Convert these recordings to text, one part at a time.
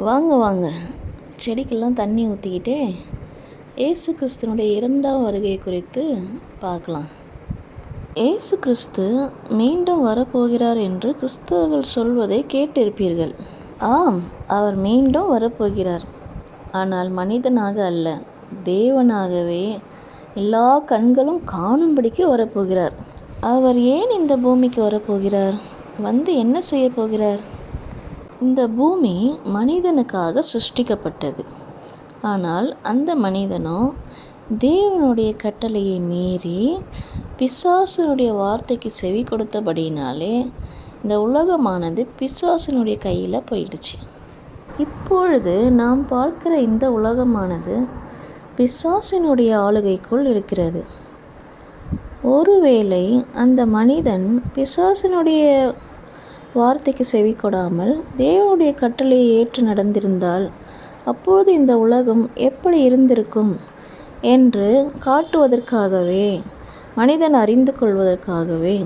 வாங்க வாங்க, செடிக்கெல்லாம் தண்ணி ஊற்றிக்கிட்டே ஏசு கிறிஸ்துனுடைய 2ஆம் வருகை குறித்து பார்க்கலாம். ஏசு கிறிஸ்து மீண்டும் வரப்போகிறார் என்று கிறிஸ்தவர்கள் சொல்வதை கேட்டிருப்பீர்கள். ஆம், அவர் மீண்டும் வரப்போகிறார். ஆனால் மனிதனாக அல்ல, தேவனாகவே எல்லா கண்களும் காணும்படிக்கு வரப்போகிறார். அவர் ஏன் இந்த பூமிக்கு வரப்போகிறார்? வந்து என்ன செய்ய போகிறார்? இந்த பூமி மனிதனுக்காக சிருஷ்டிக்கப்பட்டது. ஆனால் அந்த மனிதனோ தேவனுடைய கட்டளையை மீறி பிசாசனுடைய வார்த்தைக்கு செவி கொடுத்தபடினாலே இந்த உலகமானது பிசாசனுடைய கையில் போயிடுச்சு. இப்பொழுது நாம் பார்க்கிற இந்த உலகமானது பிசாசினுடைய ஆளுகைக்குள் இருக்கிறது. ஒருவேளை அந்த மனிதன் பிசாசினுடைய வார்த்தைக்கு செவி கொடாமல் தேவனுடைய கட்டளையை ஏற்று நடந்திருந்தால் அப்பொழுது இந்த உலகம் எப்படி இருந்திருக்கும் என்று காட்டுவதற்காகவே, மனிதன் அறிந்து கொள்வதற்காகவே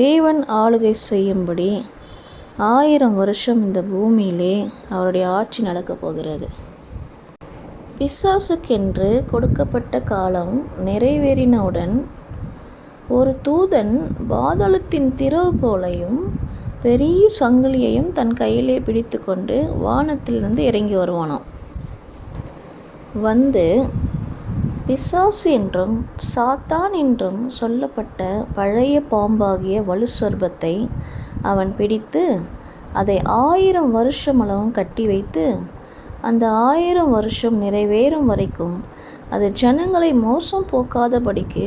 தேவன் ஆளுகை செய்யும்படி 1000 வருஷம் இந்த பூமியிலே அவருடைய ஆட்சி நடக்கப் போகிறது. பிசாசுக்கென்று கொடுக்கப்பட்ட காலம் நிறைவேறினவுடன் ஒரு தூதன் பாதாளத்தின் திறவுகோலையும் பெரிய சங்கிலியையும் தன் கையிலே பிடித்து கொண்டு வானத்திலிருந்து இறங்கி வருவானாம். வந்து பிசாசு என்றும் சாத்தான் என்றும் சொல்லப்பட்ட பழைய பாம்பாகிய வலு சர்ப்பத்தை அவன் பிடித்து அதை 1000 வருஷமளவும் கட்டி வைத்து அந்த 1000 வருஷம் நிறைவேறும் வரைக்கும் அது ஜனங்களை மோசம் போக்காதபடிக்கு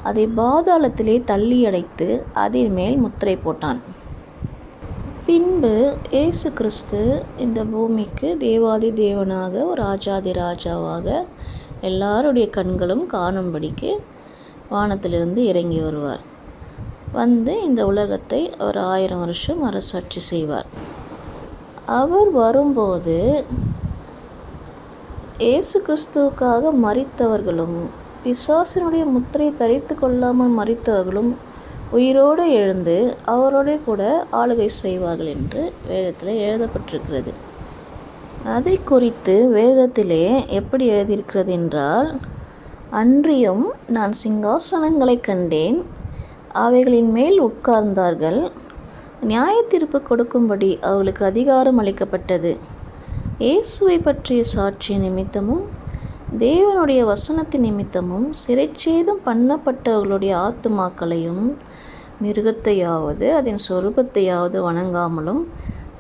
அதை பாதாளத்திலே தள்ளி அடைத்து அதன் மேல் முத்திரை போட்டான். பின்பு இயேசு கிறிஸ்து இந்த பூமிக்கு தேவாதி தேவனாக, ஒரு ராஜாதி ராஜாவாக எல்லாருடைய கண்களும் காணும்படிக்கு வானத்திலிருந்து இறங்கி வருவார். வந்து இந்த உலகத்தை ஒரு 1000 வருஷம் அரசாட்சி செய்வார். அவர் வரும்போது இயேசு கிறிஸ்துவுக்காக மரித்தவர்களும் பிசாசினுடைய முத்திரை தரித்து கொள்ளாமல் மரித்தவர்களும் உயிரோடு எழுந்து அவரோடு கூட ஆளுகை செய்வார்கள் என்று வேதத்தில் எழுதப்பட்டிருக்கிறது. அதை குறித்து வேதத்திலே எப்படி எழுதியிருக்கிறது என்றால், அன்றியும் நான் சிங்காசனங்களை கண்டேன், அவைகளின் மேல் உட்கார்ந்தார்கள், நியாய தீர்ப்பு கொடுக்கும்படி அவர்களுக்கு அதிகாரம் அளிக்கப்பட்டது. இயேசுவை பற்றிய சாட்சி நிமித்தமும் தேவனுடைய வசனத்தின் நிமித்தமும் சிறைச்சேதம் பண்ணப்பட்டவர்களுடைய ஆத்துமாக்களையும் மிருகத்தையாவது அதன் சொரூபத்தையாவது வணங்காமலும்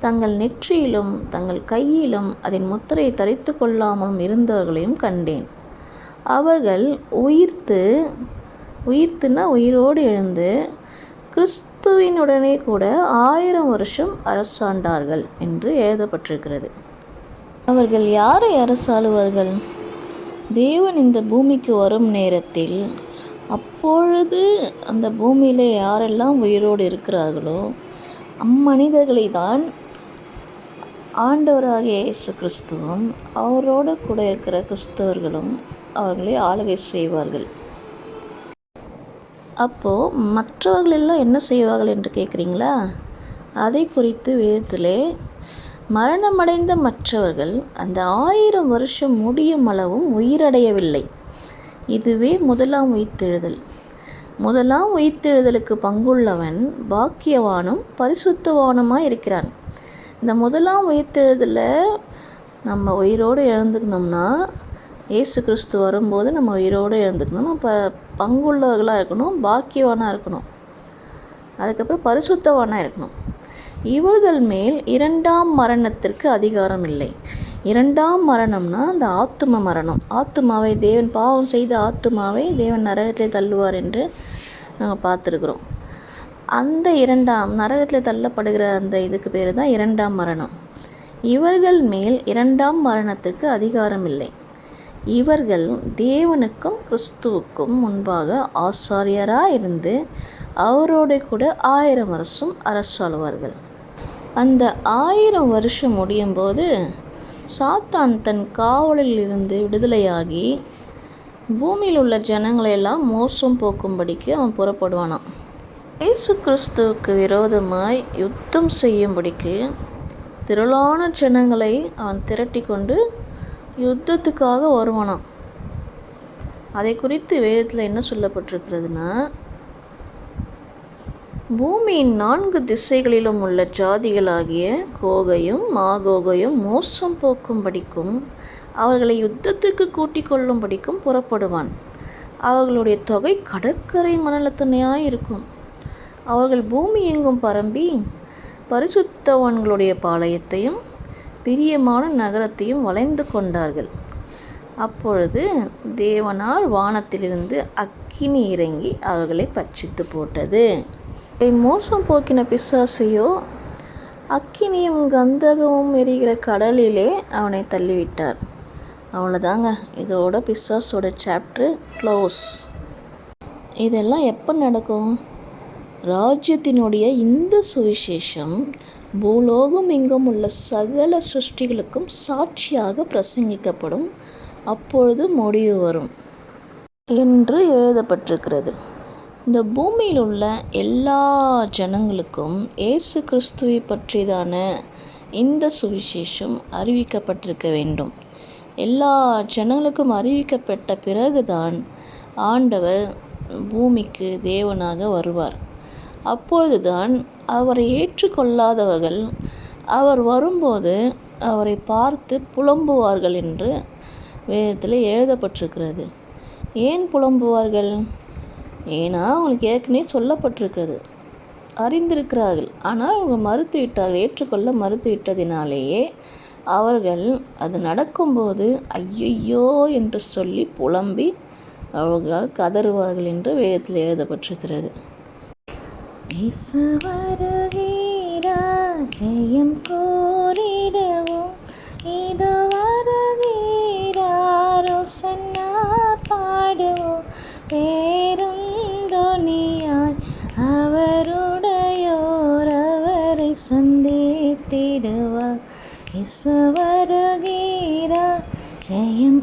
தங்கள் நெற்றியிலும் தங்கள் கையிலும் அதன் முத்திரையை தரித்து கொள்ளாமலும் இருந்தவர்களையும் கண்டேன். அவர்கள் உயிரோடு எழுந்து கிறிஸ்துவினுடனே கூட 1000 வருஷம் அரசாண்டார்கள் என்று எழுதப்பட்டிருக்கிறது. அவர்கள் யாரை அரசாளுவார்கள்? தேவன் இந்த பூமிக்கு வரும் நேரத்தில் அப்பொழுது அந்த பூமியில் யாரெல்லாம் உயிரோடு இருக்கிறார்களோ அம்மனிதர்களை தான் ஆண்டவராகிய இயேசு கிறிஸ்துவும் அவரோடு கூட இருக்கிற கிறிஸ்தவர்களும் அவர்களை ஆளுகை செய்வார்கள். அப்போது மற்றவர்களெல்லாம் என்ன செய்வார்கள் என்று கேட்குறீங்களா? அதை குறித்து வேதத்திலே மரணமடைந்த மற்றவர்கள் அந்த 1000 வருஷம் முடியும் அளவும் உயிரடையவில்லை. இதுவே முதலாம் உயிர்த்தெழுதல். முதலாம் உயிர்த்தெழுதலுக்கு பங்குள்ளவன் பாக்கியவானும் பரிசுத்தவானுமாய் இருக்கிறான். இந்த முதலாம் உயிர்த்தெழுதலில் நம்ம உயிரோடு எழுந்துக்கணும்னா, இயேசு கிறிஸ்து வரும்போது நம்ம உயிரோடு எழுந்துக்கணும். நம்ம பங்குள்ளவர்களாக இருக்கணும், பாக்கியவானாக இருக்கணும், அதுக்கப்புறம் பரிசுத்தவானாக இருக்கணும். இவர்கள் மேல் 2ஆம் மரணத்திற்கு அதிகாரம் இல்லை. 2ஆம் மரணம்னா அந்த ஆத்தும மரணம். ஆத்துமாவை தேவன், பாவம் செய்த ஆத்துமாவை தேவன் நரகத்திலே தள்ளுவார் என்று நாங்கள் பார்த்துருக்குறோம். அந்த 2ஆம் நரகத்தில் தள்ளப்படுகிற அந்த இதுக்கு பேர் தான் 2ஆம் மரணம். இவர்கள் மேல் 2ஆம் மரணத்திற்கு அதிகாரம் இல்லை. இவர்கள் தேவனுக்கும் கிறிஸ்துவுக்கும் முன்பாக ஆசாரியராக இருந்து அவரோடு கூட 1000 வருஷம் அரசாளுவார்கள். அந்த 1000 வருஷம் முடியும் போது சாத்தான் தன் காவலில் இருந்து விடுதலையாகி பூமியில் உள்ள ஜனங்களையெல்லாம் மோசம் போக்கும்படிக்கு அவன் புறப்படுவானான். இயேசு கிறிஸ்துவுக்கு விரோதமாய் யுத்தம் செய்யும்படிக்கு திரளான ஜனங்களை அவன் திரட்டி கொண்டு யுத்தத்துக்காக வருவானாம். அதை குறித்து வேதத்தில் என்ன சொல்லப்பட்டிருக்கிறதுனா, பூமியின் 4 திசைகளிலும் உள்ள ஜாதிகளாகிய கோகையும் மாகோகையும் மோசம் போக்கும்படிக்கும் அவர்களை யுத்தத்துக்கு கூட்டிக் கொள்ளும்படிக்கும் புறப்படுவான். அவர்களுடைய தொகை கடற்கரை மணலத்தனையாயிருக்கும். அவர்கள் பூமி எங்கும் பரம்பி பரிசுத்தவான்களுடைய பாளையத்தையும் பிரியமான நகரத்தையும் வளைந்து கொண்டார்கள். அப்பொழுது தேவனால் வானத்திலிருந்து அக்கினி இறங்கி அவர்களை பட்சித்து போட்டது. மோசம் போக்கின பிசாசையோ அக்கினியும் கந்தகமும் எரிகிற கடலிலே அவனை தள்ளிவிட்டார். அவ்வளோதாங்க, இதோட பிசாசோட சாப்டர் க்ளோஸ். இதெல்லாம் எப்போ நடக்கும்? ராஜ்யத்தினுடைய இந்த சுவிசேஷம் பூலோகம் எங்கும் உள்ள சகல சிருஷ்டிகளுக்கும் சாட்சியாக பிரசங்கிக்கப்படும். அப்பொழுது முடிவு வரும் என்று எழுதப்பட்டிருக்கிறது. இந்த பூமியில் உள்ள எல்லா ஜனங்களுக்கும் இயேசு கிறிஸ்துவை பற்றியதான இந்த சுவிசேஷம் அறிவிக்கப்பட்டிருக்க வேண்டும். எல்லா ஜனங்களுக்கும் அறிவிக்கப்பட்ட பிறகுதான் ஆண்டவர் பூமிக்கு தேவனாக வருவார். அப்பொழுதுதான் அவரை ஏற்றுக்கொள்ளாதவர்கள் அவர் வரும்போது அவரை பார்த்து புலம்புவார்கள் என்று வேதத்தில் எழுதப்பட்டிருக்கிறது. ஏன் புலம்புவார்கள்? ஏன்னா அவங்களுக்கு ஏற்கனவே சொல்லப்பட்டிருக்கிறது, அறிந்திருக்கிறார்கள். ஆனால் அவங்க மறுத்துவிட்டார்கள். ஏற்றுக்கொள்ள மறுத்துவிட்டதினாலேயே அவர்கள் அது நடக்கும்போது ஐயையோ என்று சொல்லி புலம்பி அவர்கள் கதறுவார்கள் என்று வேதத்தில் எழுதப்பட்டிருக்கிறது. இயேசு வருகிறார், ஜெயம் கோரிடுவோம், இதோ வருகிறார், ஓசன்னா பாடுவோம், பேருந்தொனியாய் அவருடையோர் அவரை சந்தித்திடுவார். இயேசு வருகிறார், ஜெயம்